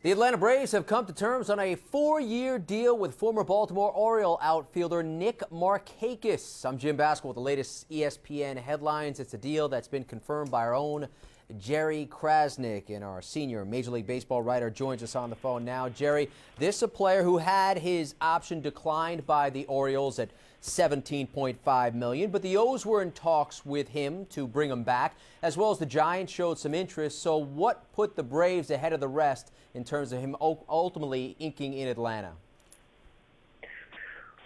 The Atlanta Braves have come to terms on a 4-year deal with former Baltimore Oriole outfielder Nick Markakis. I'm Jim Baskell with the latest ESPN headlines. It's a deal that's been confirmed by our own Jerry Krasnick, and our senior Major League Baseball writer joins us on the phone now. Jerry, this is a player who had his option declined by the Orioles at $17.5 million, but the O's were in talks with him to bring him back, as well as the Giants showed some interest. So what put the Braves ahead of the rest in terms of him ultimately inking in Atlanta?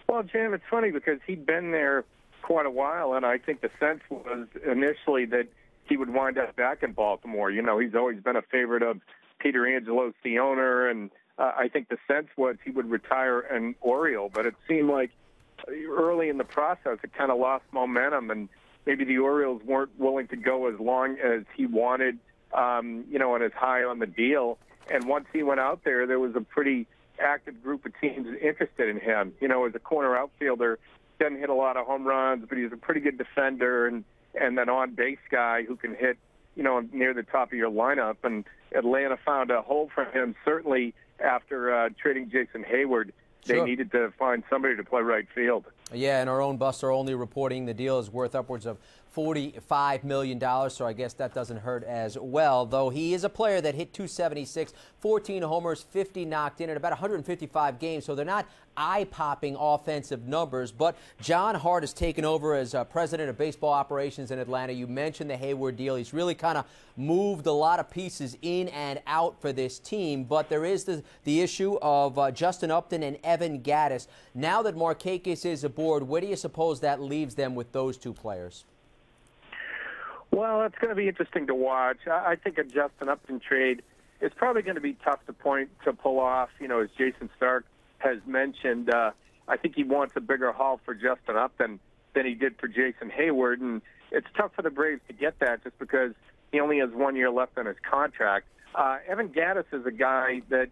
Well, Jim, it's funny because he'd been there quite a while, and I think the sense was initially that he would wind up back in Baltimore. You know, he's always been a favorite of Peter Angelos, the owner, and I think the sense was he would retire an Oriole, but it seemed like early in the process it kind of lost momentum, and maybe the Orioles weren't willing to go as long as he wanted, you know, and as high on the deal. And once he went out there, there was a pretty active group of teams interested in him. You know, as a corner outfielder, doesn't hit a lot of home runs, but he's a pretty good defender and an on-base guy who can hit, you know, near the top of your lineup. And Atlanta found a hole for him, certainly after trading Jason Hayward. They needed to find somebody to play right field. Yeah, and our own Buster Olney reporting the deal is worth upwards of $45 million, so I guess that doesn't hurt as well, though he is a player that hit .276, 14 homers, 50 knocked in, at about 155 games, so they're not eye-popping offensive numbers. But John Hart has taken over as president of baseball operations in Atlanta. You mentioned the Hayward deal. He's really kind of moved a lot of pieces in and out for this team, but there is the issue of Justin Upton and Evan Gattis. Now that Markakis is aboard, where do you suppose that leaves them with those two players? Well, it's going to be interesting to watch. I think a Justin Upton trade is probably going to be tough to pull off. You know, as Jason Stark has mentioned, I think he wants a bigger haul for Justin Upton than he did for Jason Hayward, and it's tough for the Braves to get that just because he only has 1 year left on his contract. Evan Gattis is a guy that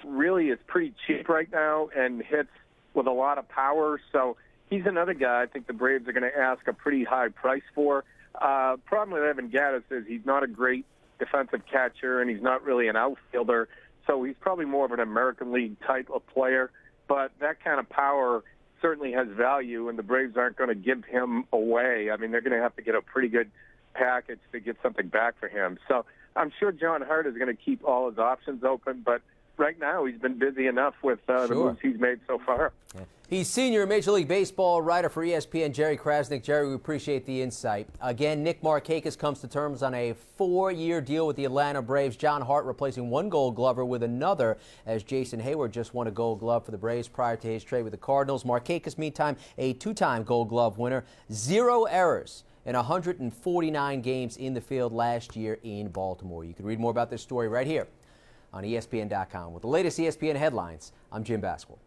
really is pretty cheap right now and hits with a lot of power, so he's another guy I think the Braves are going to ask a pretty high price for. Problem with Evan Gattis is he's not a great defensive catcher, and he's not really an outfielder, so he's probably more of an American League type of player. But that kind of power certainly has value, and the Braves aren't going to give him away. I mean, they're going to have to get a pretty good package to get something back for him. So I'm sure John Hart is going to keep all his options open, but right now he's been busy enough with the moves he's made so far. Yeah. He's senior Major League Baseball writer for ESPN, Jerry Krasnick. Jerry, we appreciate the insight. Again, Nick Markakis comes to terms on a 4-year deal with the Atlanta Braves. John Hart replacing one Gold Glover with another, as Jason Hayward just won a Gold Glove for the Braves prior to his trade with the Cardinals. Markakis, meantime, a 2-time Gold Glove winner. 0 errors in 149 games in the field last year in Baltimore. You can read more about this story right here on ESPN.com. With the latest ESPN headlines, I'm Jim Baskell.